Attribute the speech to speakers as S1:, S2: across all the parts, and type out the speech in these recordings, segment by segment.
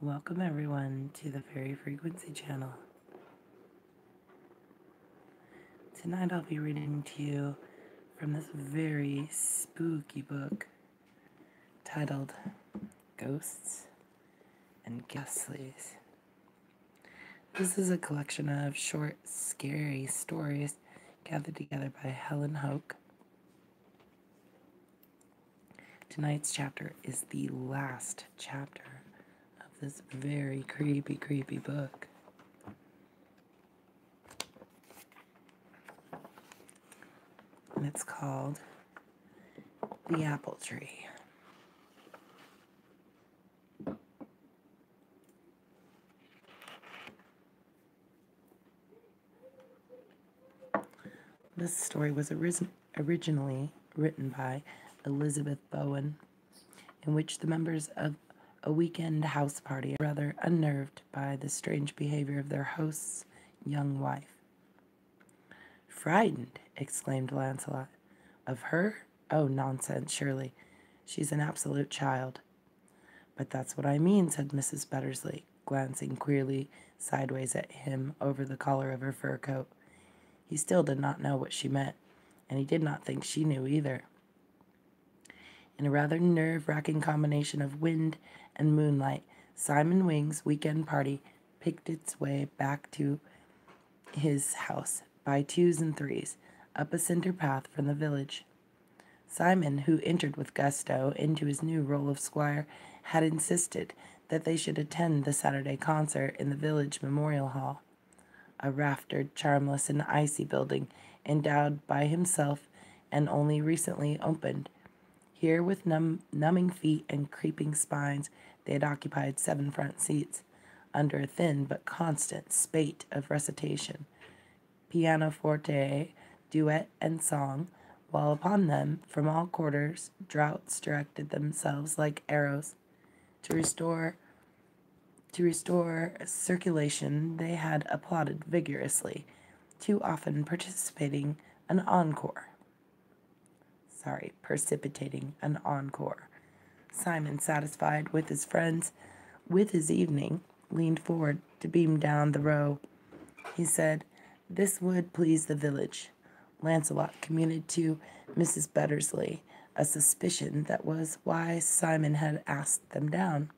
S1: Welcome everyone to the Fairy Frequency channel. Tonight I'll be reading to you from this very spooky book titled Ghosts and Ghastlies. This is a collection of short, scary stories gathered together by Helen Hoke. Tonight's chapter is the last chapter of this very creepy book. And it's called The Apple Tree. This story was originally written by Elizabeth Bowen, in which the members of a weekend house party are rather unnerved by the strange behavior of their host's young wife. "Frightened!" exclaimed Lancelot. "Of her? Oh, nonsense, surely. She's an absolute child." "But that's what I mean," said Mrs. Bettersley, glancing queerly sideways at him over the collar of her fur coat. He still did not know what she meant, and he did not think she knew either. In a rather nerve-wracking combination of wind and moonlight, Simon Wing's weekend party picked its way back to his house by twos and threes, up a cinder path from the village. Simon, who entered with gusto into his new role of squire, had insisted that they should attend the Saturday concert in the village memorial hall, a raftered, charmless, and icy building endowed by himself and only recently opened. Here, with numbing feet and creeping spines, they had occupied 7 front seats, under a thin but constant spate of recitation, pianoforte, duet, and song, while upon them, from all quarters, draughts directed themselves like arrows. To restore circulation, they had applauded vigorously, too often precipitating an encore. Simon, satisfied with his friends, with his evening, leaned forward to beam down the row. He said, "This would please the village." Lancelot communicated to Mrs. Bettersley a suspicion that was why Simon had asked them down.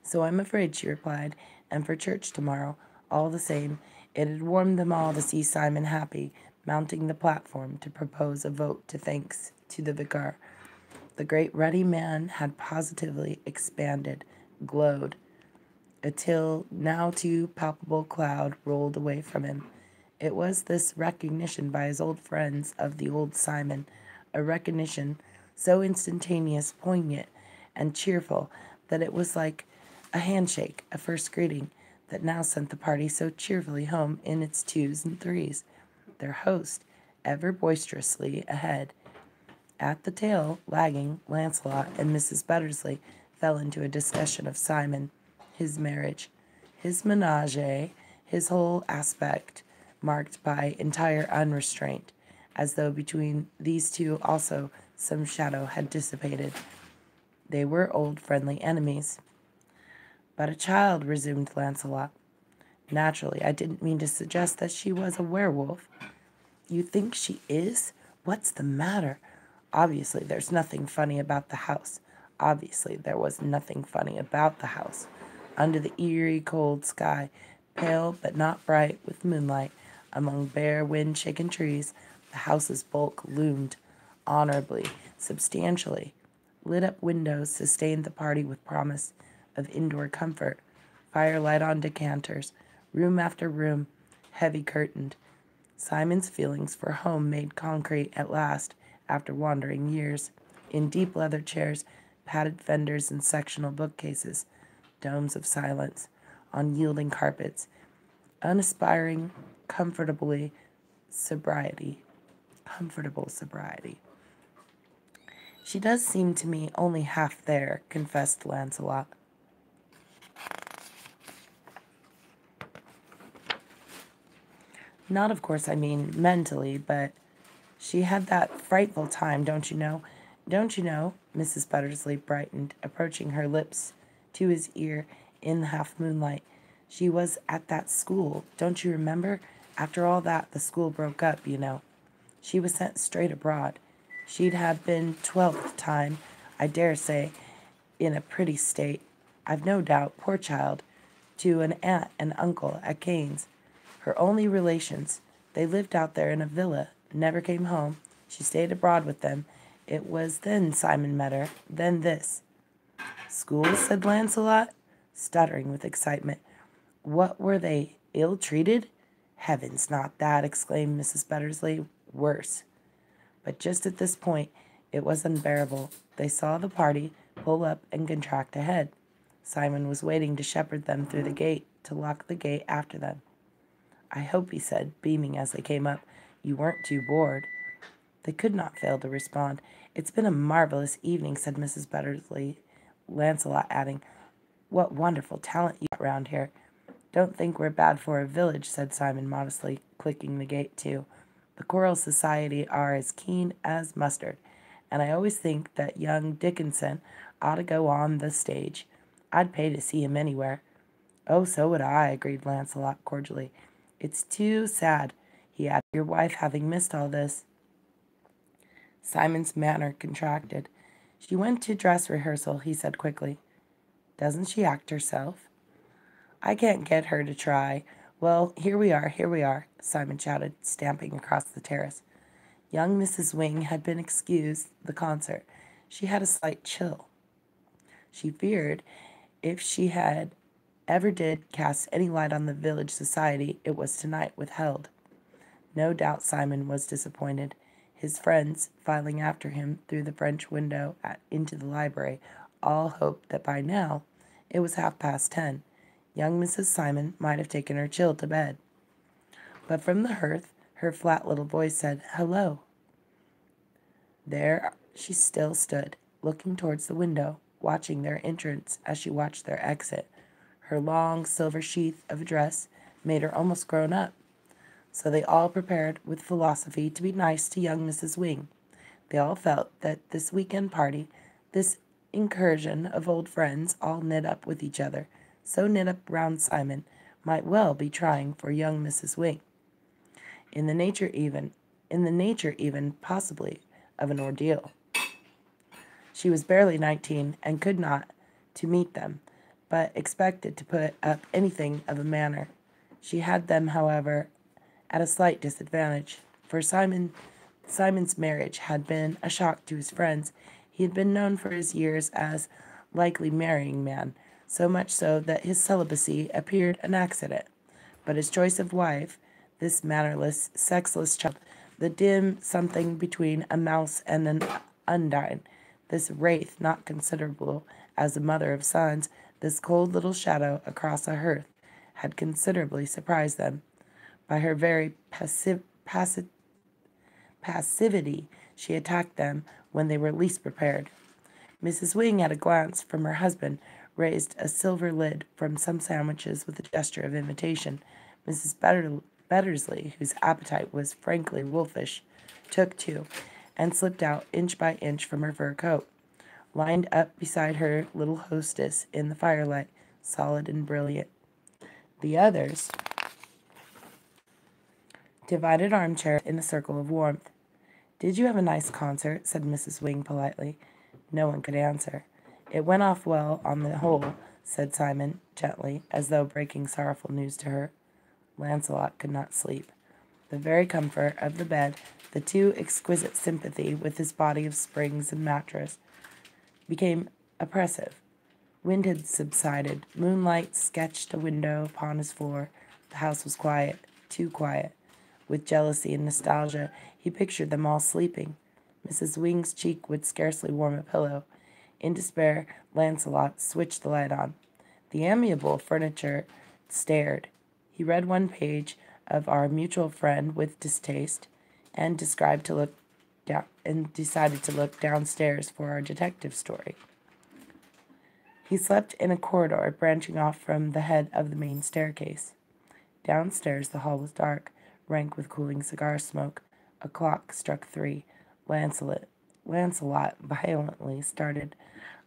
S1: "So I'm afraid," she replied, "and for church tomorrow, all the same, it had warmed them all to see Simon happy, mounting the platform to propose a vote to thanks to the vicar." The great ruddy man had positively expanded, glowed. A till now too palpable cloud rolled away from him. It was this recognition by his old friends of the old Simon, a recognition so instantaneous, poignant, and cheerful that it was like a handshake, a first greeting, that now sent the party so cheerfully home in its twos and threes, their host ever boisterously ahead. At the tail, lagging, Lancelot and Mrs. Bettersley fell into a discussion of Simon, his marriage, his menage, his whole aspect, marked by entire unrestraint, as though between these two also some shadow had dissipated. They were old friendly enemies. "But a child," resumed Lancelot. "Naturally, I didn't mean to suggest that she was a werewolf." "You think she is? What's the matter? Obviously, there's nothing funny about the house." Obviously, there was nothing funny about the house. Under the eerie, cold sky, pale but not bright with moonlight, among bare, wind-shaken trees, the house's bulk loomed honorably, substantially. Lit-up windows sustained the party with promise of indoor comfort, firelight on decanters, room after room, heavy curtained. Simon's feelings for home made concrete at last, after wandering years, in deep leather chairs, padded fenders and sectional bookcases, domes of silence, on yielding carpets, unaspiring, comfortable sobriety. "She does seem to me only half there," confessed Lancelot. "Not, of course, I mean mentally, but she had that frightful time, don't you know?" Mrs. Bettersley brightened, approaching her lips to his ear in the half-moonlight. "She was at that school, don't you remember? After all that, the school broke up, you know. She was sent straight abroad. She'd have been 12 at the time, I dare say, in a pretty state, I've no doubt, poor child, to an aunt and uncle at Cairns. Her only relations. They lived out there in a villa, never came home. She stayed abroad with them. It was then Simon met her, then this." "School?" said Lancelot, stuttering with excitement. "What were they, ill-treated?" "Heavens, not that!" exclaimed Mrs. Bettersley. "Worse." But just at this point, it was unbearable. They saw the party pull up and contract ahead. Simon was waiting to shepherd them through the gate, to lock the gate after them. "I hope," he said, beaming as they came up, "you weren't too bored." They could not fail to respond. "It's been a marvelous evening," said Mrs. Bettersley, Lancelot adding, "What wonderful talent you got round here." "Don't think we're bad for a village," said Simon modestly, clicking the gate to. "The choral society are as keen as mustard, and I always think that young Dickinson ought to go on the stage. I'd pay to see him anywhere." "Oh, so would I," agreed Lancelot cordially. "It's too sad," he added, "your wife having missed all this." Simon's manner contracted. "She went to dress rehearsal," he said quickly. "Doesn't she act herself?" "I can't get her to try. Well, here we are," Simon shouted, stamping across the terrace. Young Mrs. Wing had been excused the concert. She had a slight chill. She feared if she had ever did cast any light on the village society, it was tonight withheld. No doubt Simon was disappointed. His friends, filing after him through the French window into the library, all hoped that by now it was 10:30. Young Mrs. Simon might have taken her chill to bed. But from the hearth, her flat little voice said, "Hello." There she still stood, looking towards the window, watching their entrance as she watched their exit. Her long silver sheath of a dress made her almost grown up. So they all prepared with philosophy to be nice to young Mrs. Wing. They all felt that this weekend party, this incursion of old friends all knit up with each other, so knit up round Simon, might well be trying for young Mrs. Wing. In the nature even, possibly, of an ordeal. She was barely 19 and could not to meet them, but expected to put up anything of a manner. She had them, however, at a slight disadvantage, for Simon's marriage had been a shock to his friends. He had been known for his years as likely marrying man, so much so that his celibacy appeared an accident. But his choice of wife, this mannerless, sexless child, the dim something between a mouse and an undine, this wraith not considerable as a mother of sons, this cold little shadow across a hearth, had considerably surprised them. By her very passivity, she attacked them when they were least prepared. Mrs. Wing, at a glance from her husband, raised a silver lid from some sandwiches with a gesture of invitation. Mrs. Bettersley, whose appetite was frankly wolfish, took two, and slipped out inch by inch from her fur coat, lined up beside her little hostess in the firelight, solid and brilliant. The others divided armchairs in a circle of warmth. "Did you have a nice concert?" said Mrs. Wing politely. No one could answer. "It went off well on the whole," said Simon, gently, as though breaking sorrowful news to her. Lancelot could not sleep. The very comfort of the bed, the too exquisite sympathy with his body of springs and mattress, became oppressive. Wind had subsided. Moonlight sketched a window upon his floor. The house was quiet, too quiet. With jealousy and nostalgia, he pictured them all sleeping. Mrs. Wing's cheek would scarcely warm a pillow. In despair, Lancelot switched the light on. The amiable furniture stared. He read one page of Our Mutual Friend with distaste, and decided to look downstairs for our detective story. He slept in a corridor branching off from the head of the main staircase. Downstairs the hall was dark, rank with cooling cigar smoke. A clock struck 3. Lancelot violently started.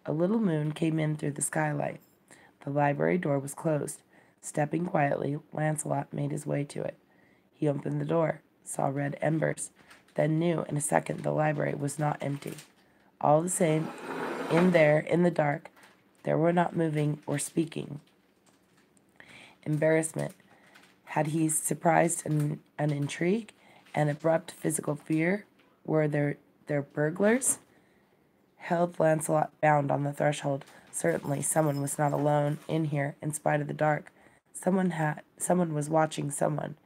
S1: A little moon came in through the skylight. The library door was closed. Stepping quietly, Lancelot made his way to it. He opened the door, saw red embers, then knew in a second the library was not empty. All the same, in there, in the dark, there were not moving or speaking. Embarrassment. Had he surprised an intrigue? An abrupt physical fear? Were there burglars? Held Lancelot bound on the threshold. Certainly someone was not alone in here in spite of the dark. Someone was watching someone.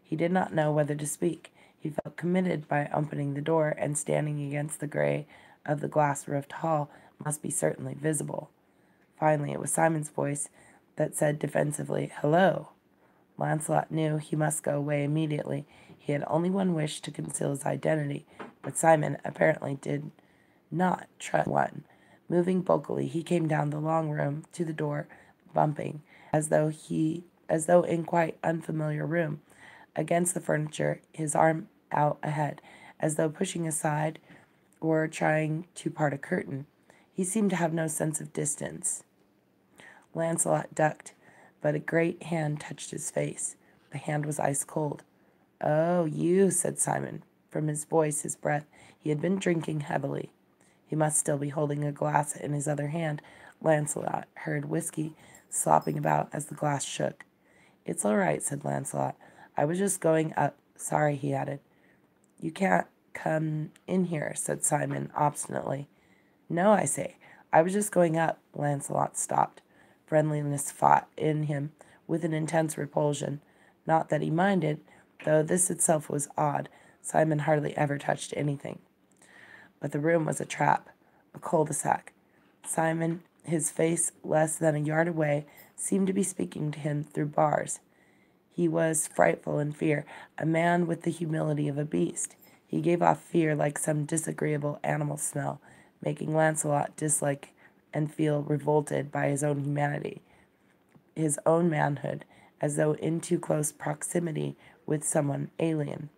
S1: He did not know whether to speak. He felt committed by opening the door, and standing against the gray of the glass-roofed hall must be certainly visible. Finally, it was Simon's voice that said defensively, "Hello." Lancelot knew he must go away immediately. He had only one wish, to conceal his identity, but Simon apparently did not trust one. Moving bulkily, he came down the long room to the door, bumping, as though in quite unfamiliar room, against the furniture, his arm out ahead, as though pushing aside or trying to part a curtain. He seemed to have no sense of distance. Lancelot ducked, but a great hand touched his face. The hand was ice cold. "Oh, you," said Simon. From his voice, his breath, he had been drinking heavily. He must still be holding a glass in his other hand. Lancelot heard whiskey slopping about as the glass shook. "It's all right," said Lancelot. "I was just going up. Sorry," he added. "You can't come in here," said Simon obstinately. "No, I say. I was just going up." Lancelot stopped. Friendliness fought in him with an intense repulsion. Not that he minded, though this itself was odd. Simon hardly ever touched anything. But the room was a trap, a cul-de-sac. Simon, his face less than a yard away, seemed to be speaking to him through bars. He was frightful in fear, a man with the humility of a beast. He gave off fear like some disagreeable animal smell, making Lancelot dislike and feel revolted by his own humanity, his own manhood, as though in too close proximity with someone alien.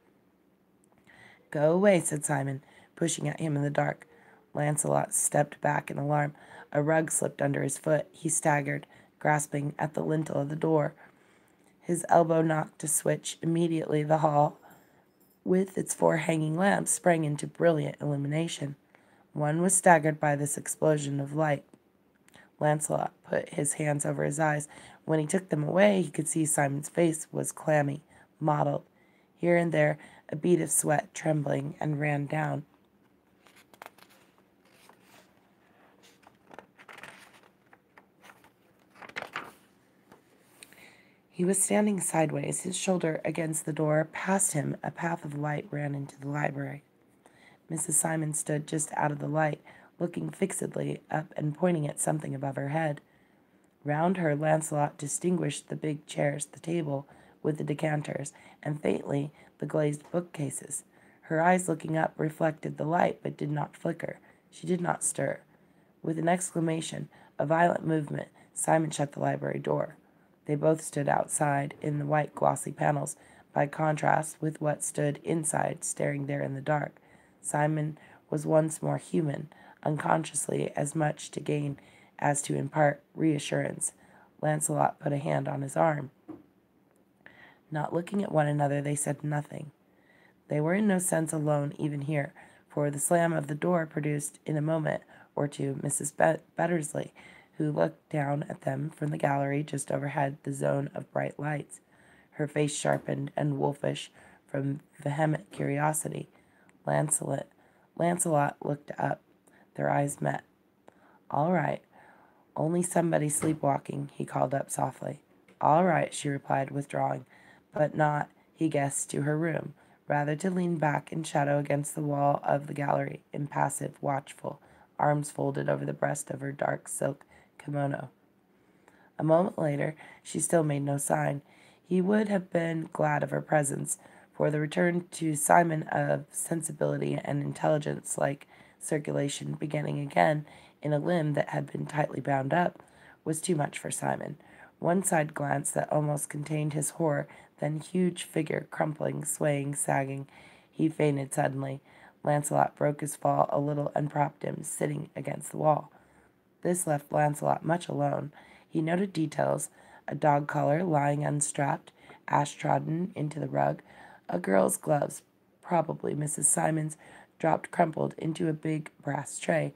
S1: "Go away," said Simon, pushing at him in the dark. Lancelot stepped back in alarm. A rug slipped under his foot. He staggered, grasping at the lintel of the door. His elbow knocked a switch. Immediately the hall, with its 4 hanging lamps, sprang into brilliant illumination. One was staggered by this explosion of light. Lancelot put his hands over his eyes. When he took them away, he could see Simon's face was clammy, mottled. Here and there, a bead of sweat trembling and ran down. He was standing sideways, his shoulder against the door. Past him, a path of light ran into the library. Mrs. Simon stood just out of the light, looking fixedly up and pointing at something above her head. Round her, Lancelot distinguished the big chairs, the table with the decanters, and faintly the glazed bookcases. Her eyes, looking up, reflected the light, but did not flicker. She did not stir. With an exclamation, a violent movement, Simon shut the library door. They both stood outside in the white glossy panels, by contrast with what stood inside, staring there in the dark. Simon was once more human, unconsciously as much to gain as to impart reassurance. Lancelot put a hand on his arm. Not looking at one another, they said nothing. They were in no sense alone even here, for the slam of the door produced in a moment or two Mrs. Bettersley, who looked down at them from the gallery just overhead the zone of bright lights, her face sharpened and wolfish from vehement curiosity. Lancelot looked up. Their eyes met. "All right. Only somebody sleepwalking," he called up softly. "All right," she replied, withdrawing, but not, he guessed, to her room, rather to lean back in shadow against the wall of the gallery, impassive, watchful, arms folded over the breast of her dark silk kimono. A moment later, she still made no sign. He would have been glad of her presence, for the return to Simon of sensibility and intelligence-like circulation beginning again in a limb that had been tightly bound up was too much for Simon. One side glance that almost contained his horror, then huge figure crumpling, swaying, sagging. He fainted suddenly. Lancelot broke his fall a little and propped him, sitting against the wall. This left Lancelot much alone. He noted details: a dog collar lying unstrapped, ash trodden into the rug, a girl's gloves, probably Mrs. Simon's, dropped crumpled into a big brass tray,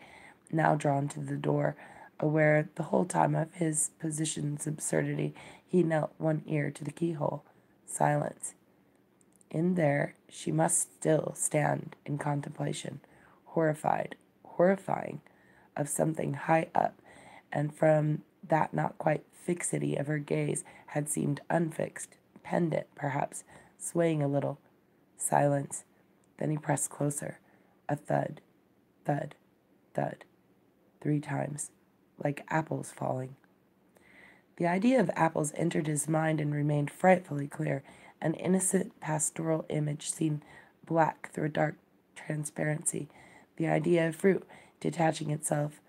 S1: now drawn to the door. Aware the whole time of his position's absurdity, he knelt one ear to the keyhole. Silence. In there she must still stand in contemplation, horrifying, of something high up, and from that not quite fixity of her gaze had seemed unfixed, pendant, perhaps, swaying a little. Silence. Then he pressed closer. A thud, thud, thud, 3 times, like apples falling. The idea of apples entered his mind and remained frightfully clear, an innocent pastoral image seen black through a dark transparency, the idea of fruit detaching itself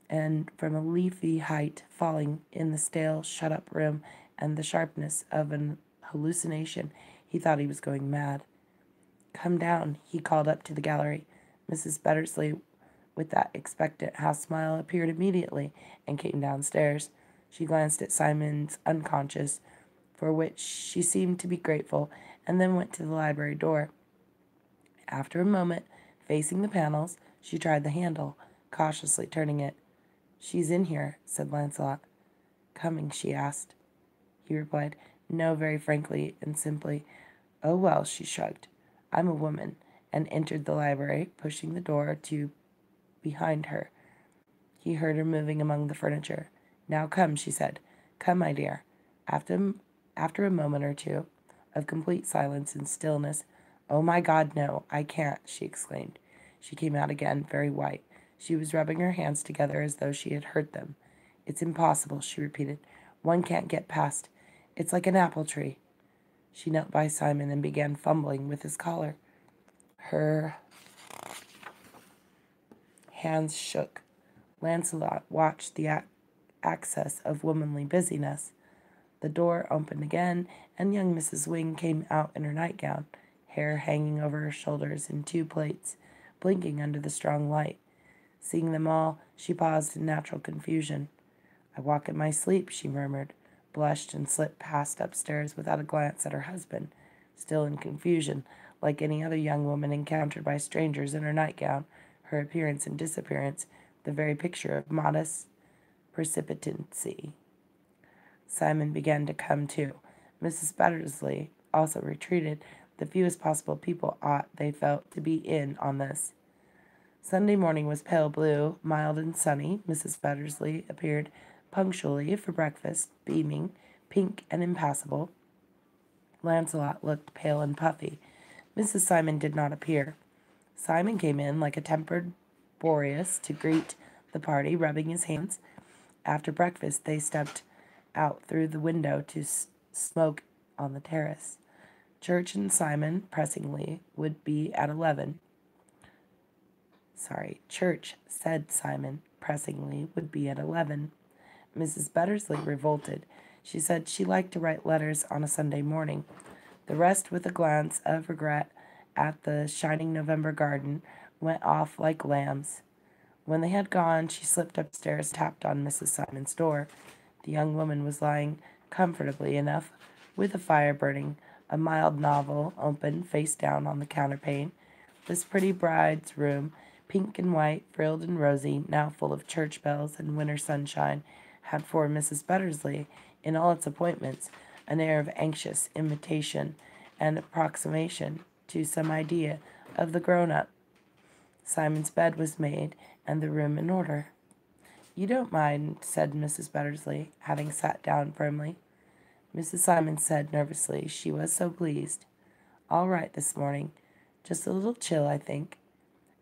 S1: and from a leafy height falling in the stale, shut-up room, and the sharpness of an hallucination. He thought he was going mad. "Come down," he called up to the gallery. Mrs. Bettersley, with that expectant half-smile, appeared immediately and came downstairs. She glanced at Simon's unconscious, for which she seemed to be grateful, and then went to the library door. After a moment, facing the panels, she tried the handle, cautiously turning it. "She's in here," said Lancelot. "Coming?" she asked. He replied, "No," very frankly and simply. "Oh, well," she shrugged. "I'm a woman," and entered the library, pushing the door to behind her. He heard her moving among the furniture. "Now come," she said. "Come, my dear." After a moment or two of complete silence and stillness, "Oh, my God, no, I can't," she exclaimed. She came out again, very white. She was rubbing her hands together as though she had hurt them. "It's impossible," she repeated. "One can't get past. It's like an apple tree." She knelt by Simon and began fumbling with his collar. Her hands shook. Lancelot watched the access of womanly busyness. The door opened again, and young Mrs. Wing came out in her nightgown, hair hanging over her shoulders in 2 plaits, blinking under the strong light. Seeing them all, she paused in natural confusion. "I walk in my sleep," she murmured, blushed, and slipped past upstairs without a glance at her husband, still in confusion, like any other young woman encountered by strangers in her nightgown, her appearance and disappearance the very picture of modest precipitancy. Simon began to come to. Mrs. Bettersley also retreated. The fewest possible people ought, they felt, to be in on this. Sunday morning was pale blue, mild and sunny. Mrs. Bettersley appeared punctually for breakfast, beaming, pink and impassible. Lancelot looked pale and puffy. Mrs. Simon did not appear. Simon came in like a tempered Boreas to greet the party, rubbing his hands. After breakfast, they stepped out through the window to smoke on the terrace. Church and Simon, pressingly, would be at 11. Church, said Simon, pressingly, would be at 11. Mrs. Bettersley revolted. She said she liked to write letters on a Sunday morning. The rest, with a glance of regret at the shining November garden, went off like lambs. When they had gone, she slipped upstairs, tapped on Mrs. Simon's door. The young woman was lying comfortably enough, with a fire burning, a mild novel open face down on the counterpane. This pretty bride's room, pink and white, frilled and rosy, now full of church bells and winter sunshine, had for Mrs. Bettersley, in all its appointments, an air of anxious imitation and approximation to some idea of the grown-up. Simon's bed was made, and the room in order. "You don't mind," said Mrs. Bettersley, having sat down firmly. Mrs. Simon said nervously she was so pleased. "All right this morning. Just a little chill, I think.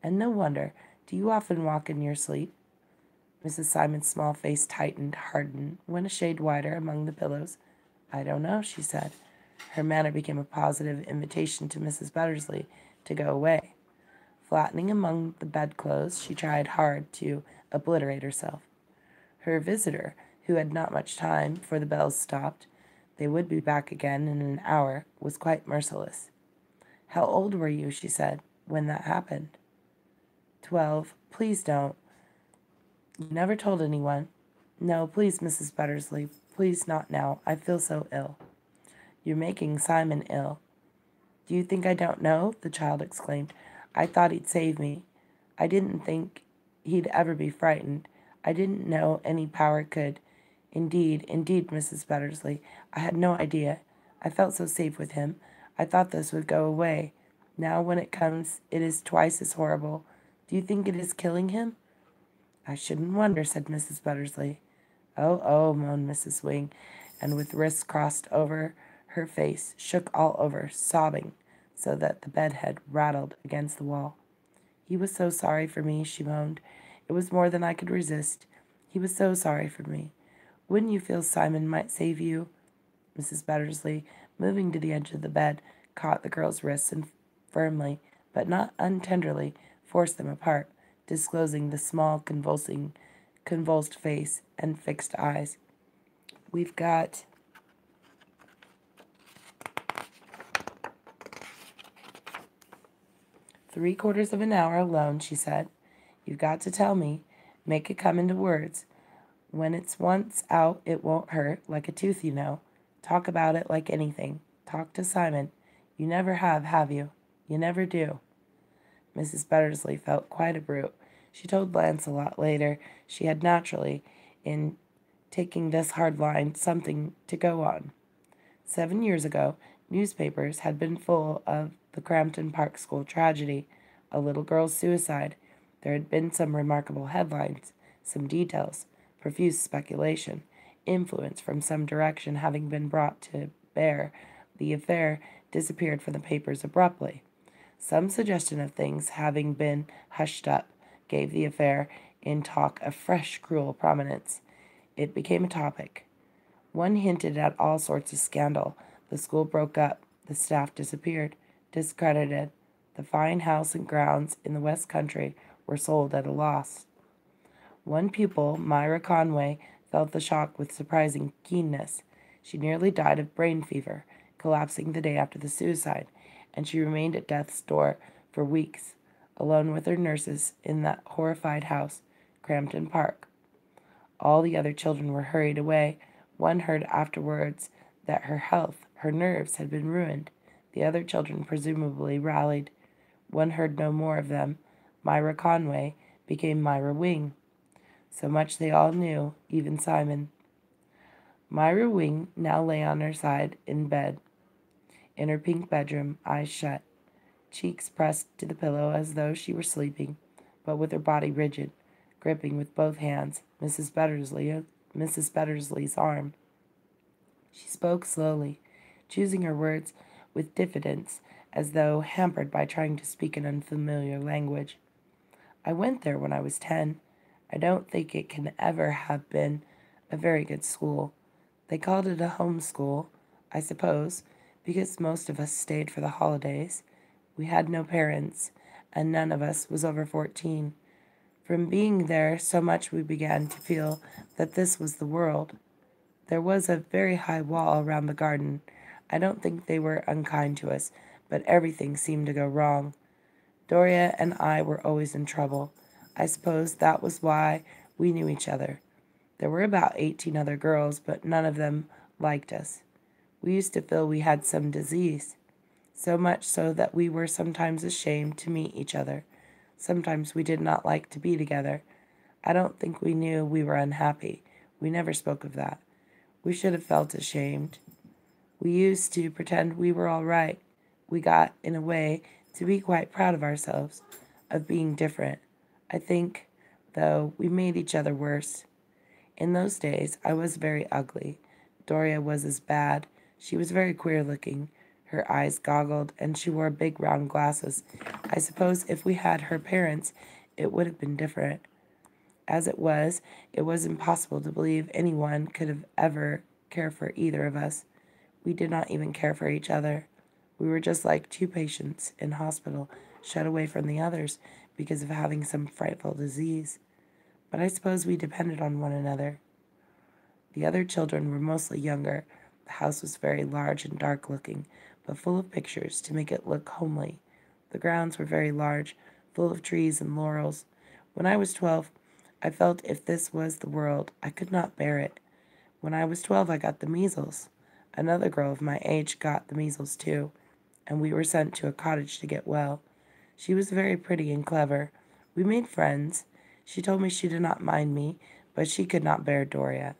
S1: And no wonder. Do you often walk in your sleep?" Mrs. Simon's small face tightened, hardened, went a shade wider among the pillows. "I don't know," she said. Her manner became a positive invitation to Mrs. Bettersley to go away. Flattening among the bedclothes, she tried hard to obliterate herself. Her visitor, who had not much time, for the bells stopped, they would be back again in an hour, was quite merciless. "How old were you," she said, "when that happened?" 12. "Please don't. You never told anyone?" No, please, Mrs. Buttersley, please not now. I feel so ill. You're making Simon ill. Do you think I don't know? The child exclaimed. I thought he'd save me. I didn't think he'd ever be frightened. I didn't know any power could. Indeed, Mrs. Buttersley, I had no idea. I felt so safe with him. I thought this would go away. Now when it comes, it is twice as horrible. Do you think it is killing him? I shouldn't wonder, said Mrs. Buttersley. Oh, oh, moaned Mrs. Wing, and with wrists crossed over her face, shook all over, sobbing, so that the bedhead rattled against the wall. He was so sorry for me, she moaned. It was more than I could resist. He was so sorry for me. Wouldn't you feel Simon might save you? Mrs. Buttersley, moving to the edge of the bed, caught the girl's wrists and firmly, but not untenderly, forced them apart, disclosing the small, convulsed face and fixed eyes. We've got 3/4 of an hour alone, she said. You've got to tell me. Make it come into words. When it's once out, it won't hurt, like a tooth, you know. Talk about it like anything. Talk to Simon. You never have you? You never do. Mrs. Buttersley felt quite a brute. She told Lancelot later she had naturally, in taking this hard line, something to go on. 7 years ago, newspapers had been full of the Crampton Park School tragedy, a little girl's suicide. There had been some remarkable headlines, some details, profuse speculation, influence from some direction having been brought to bear. The affair disappeared from the papers abruptly. Some suggestion of things having been hushed up gave the affair in talk a fresh, cruel prominence. It became a topic. One hinted at all sorts of scandal. The school broke up. The staff disappeared, discredited. The fine house and grounds in the West Country were sold at a loss. One pupil, Myra Conway, felt the shock with surprising keenness. She nearly died of brain fever, collapsing the day after the suicide, and she remained at death's door for weeks, alone with her nurses in that horrified house, Crampton Park. All the other children were hurried away. One heard afterwards that her health, her nerves, had been ruined. The other children presumably rallied. One heard no more of them. Myra Conway became Myra Wing. So much they all knew, even Simon. Myra Wing now lay on her side in bed, in her pink bedroom, eyes shut, cheeks pressed to the pillow as though she were sleeping, but with her body rigid, gripping with both hands Mrs. Buttersley's arm. She spoke slowly, choosing her words with diffidence, as though hampered by trying to speak an unfamiliar language. I went there when I was 10. I don't think it can ever have been a very good school. They called it a home school, I suppose, because most of us stayed for the holidays. We had no parents, and none of us was over 14. From being there so much we began to feel that this was the world. There was a very high wall around the garden. I don't think they were unkind to us, but everything seemed to go wrong. Doria and I were always in trouble. I suppose that was why we knew each other. There were about 18 other girls, but none of them liked us. We used to feel we had some disease, so much so that we were sometimes ashamed to meet each other. Sometimes we did not like to be together. I don't think we knew we were unhappy. We never spoke of that. We should have felt ashamed. We used to pretend we were all right. We got, in a way, to be quite proud of ourselves, of being different. I think, though, we made each other worse. In those days, I was very ugly. Doria was as bad. She was very queer looking. Her eyes goggled, and she wore big round glasses. I suppose if we had her parents, it would have been different. As it was impossible to believe anyone could have ever cared for either of us. We did not even care for each other. We were just like two patients in hospital, shut away from the others because of having some frightful disease. But I suppose we depended on one another. The other children were mostly younger. The house was very large and dark-looking, but full of pictures to make it look homely. The grounds were very large, full of trees and laurels. When I was 12, I felt if this was the world, I could not bear it. When I was 12, I got the measles. Another girl of my age got the measles too, and we were sent to a cottage to get well. She was very pretty and clever. We made friends. She told me she did not mind me, but she could not bear Doria.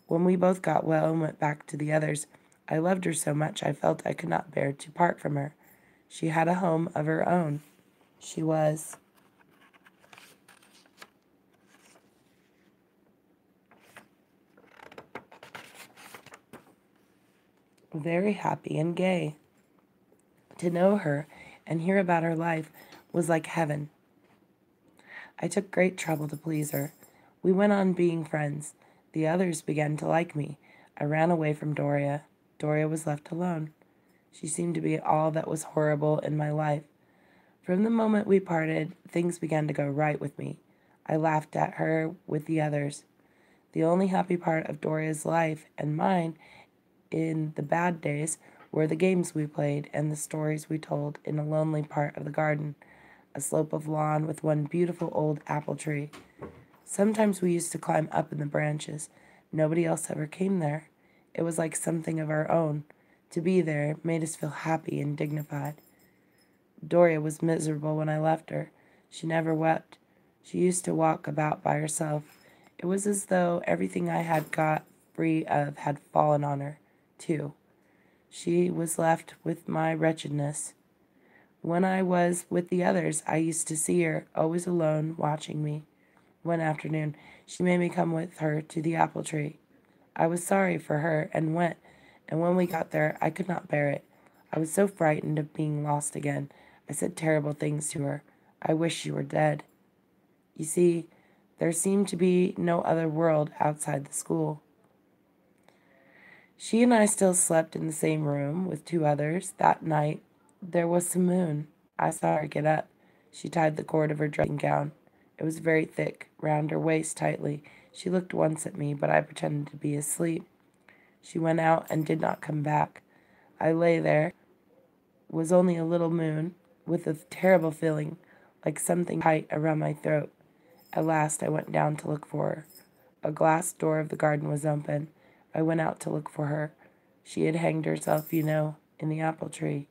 S1: When we both got well and went back to the others, I loved her so much I felt I could not bear to part from her. She had a home of her own. She was very happy and gay. To know her and hear about her life was like heaven. I took great trouble to please her. We went on being friends. The others began to like me. I ran away from Doria. Doria was left alone. She seemed to be all that was horrible in my life. From the moment we parted, things began to go right with me. I laughed at her with the others. The only happy part of Doria's life and mine in the bad days were the games we played and the stories we told in a lonely part of the garden, a slope of lawn with one beautiful old apple tree. Sometimes we used to climb up in the branches. Nobody else ever came there. It was like something of our own. To be there made us feel happy and dignified. Doria was miserable when I left her. She never wept. She used to walk about by herself. It was as though everything I had got free of had fallen on her, too. She was left with my wretchedness. When I was with the others, I used to see her, always alone, watching me. One afternoon, she made me come with her to the apple tree. I was sorry for her and went, and when we got there, I could not bear it. I was so frightened of being lost again. I said terrible things to her. I wish she were dead. You see, there seemed to be no other world outside the school. She and I still slept in the same room with two others. That night, there was some moon. I saw her get up. She tied the cord of her dressing gown. It was very thick, round her waist tightly. She looked once at me, but I pretended to be asleep. She went out and did not come back. I lay there, was only a little moon, with a terrible feeling, like something tight around my throat. At last I went down to look for her. A glass door of the garden was open. I went out to look for her. She had hanged herself, in the apple tree.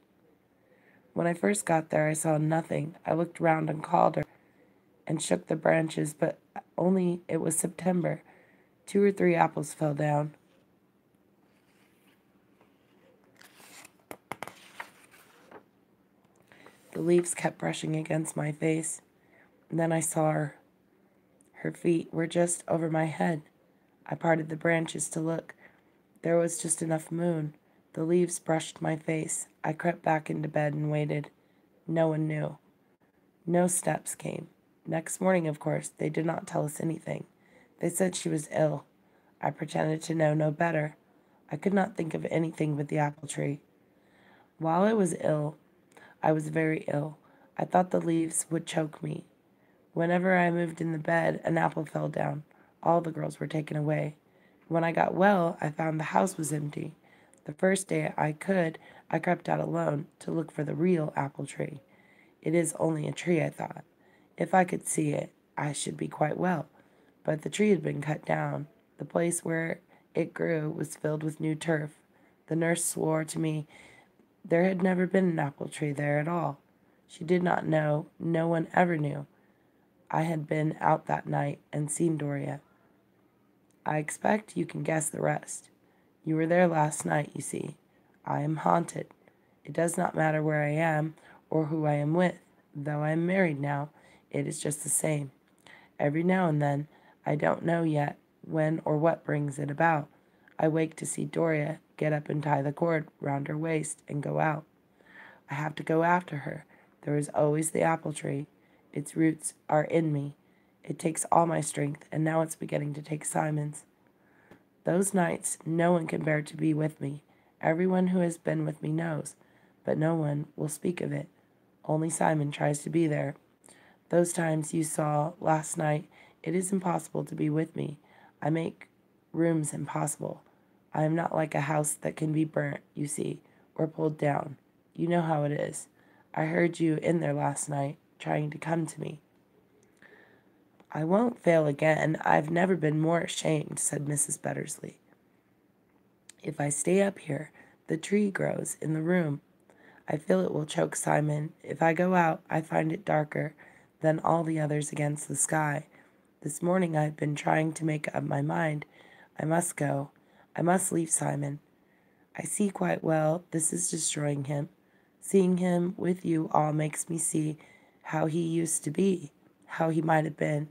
S1: When I first got there, I saw nothing. I looked round and called her and shook the branches, but only it was September. 2 or 3 apples fell down. The leaves kept brushing against my face. And then I saw her. Her feet were just over my head. I parted the branches to look. There was just enough moon. The leaves brushed my face. I crept back into bed and waited. No one knew. No steps came. Next morning, of course, they did not tell us anything. They said she was ill. I pretended to know no better. I could not think of anything but the apple tree. While I was ill, I was very ill. I thought the leaves would choke me. Whenever I moved in the bed, an apple fell down. All the girls were taken away. When I got well, I found the house was empty. The first day I crept out alone to look for the real apple tree. It is only a tree, I thought. If I could see it, I should be quite well. But the tree had been cut down. The place where it grew was filled with new turf. The nurse swore to me there had never been an apple tree there at all. She did not know. No one ever knew. I had been out that night and seen Doria. I expect you can guess the rest. You were there last night, you see. I am haunted. It does not matter where I am or who I am with. Though I am married now, it is just the same. Every now and then, I don't know yet when or what brings it about, I wake to see Doria get up and tie the cord round her waist and go out. I have to go after her. There is always the apple tree. Its roots are in me. It takes all my strength, and now it's beginning to take Simon's. Those nights, no one can bear to be with me. Everyone who has been with me knows, but no one will speak of it. Only Simon tries to be there. Those times you saw last night, it is impossible to be with me. I make rooms impossible. I am not like a house that can be burnt, you see, or pulled down. You know how it is. I heard you in there last night, trying to come to me. I won't fail again. I've never been more ashamed, said Mrs. Bettersley. If I stay up here, the tree grows in the room. I feel it will choke Simon. If I go out, I find it darker than all the others against the sky. This morning I've been trying to make up my mind. I must go. I must leave Simon. I see quite well this is destroying him. Seeing him with you all makes me see how he used to be, how he might have been.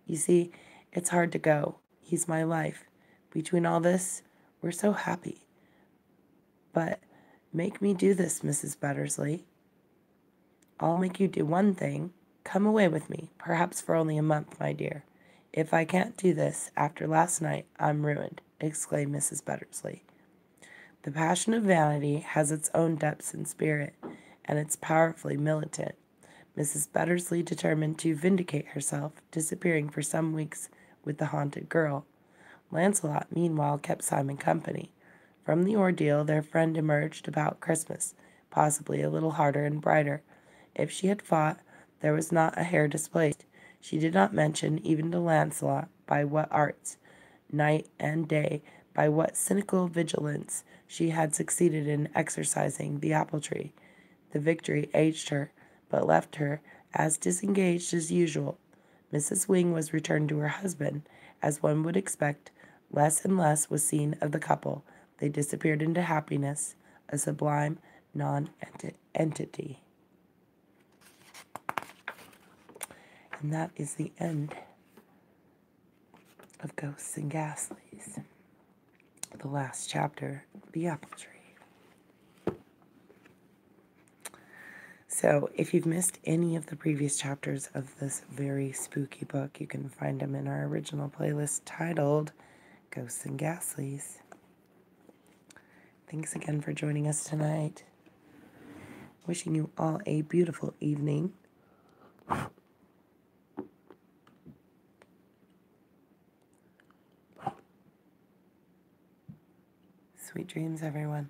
S1: You see, it's hard to go. He's my life. Between all this, we're so happy. But make me do this, Mrs. Bettersley. I'll make you do one thing. Come away with me, perhaps for only a month, my dear. If I can't do this, after last night, I'm ruined, exclaimed Mrs. Bettersley. The passion of vanity has its own depths and spirit, and it's powerfully militant. Mrs. Bettersley determined to vindicate herself, disappearing for some weeks with the haunted girl. Lancelot, meanwhile, kept Simon company. From the ordeal, their friend emerged about Christmas, possibly a little harder and brighter. If she had fought, there was not a hair displaced. She did not mention, even to Lancelot, by what arts, night and day, by what cynical vigilance she had succeeded in exorcising the apple tree. The victory aged her, but left her as disengaged as usual. Mrs. Wing was returned to her husband. As one would expect, less and less was seen of the couple. They disappeared into happiness, a sublime non-entity. And that is the end of Ghosts and Ghastlies. The last chapter, The Apple Tree. So, if you've missed any of the previous chapters of this very spooky book, you can find them in our original playlist titled Ghosts and Ghastlies. Thanks again for joining us tonight. Wishing you all a beautiful evening. Sweet dreams, everyone.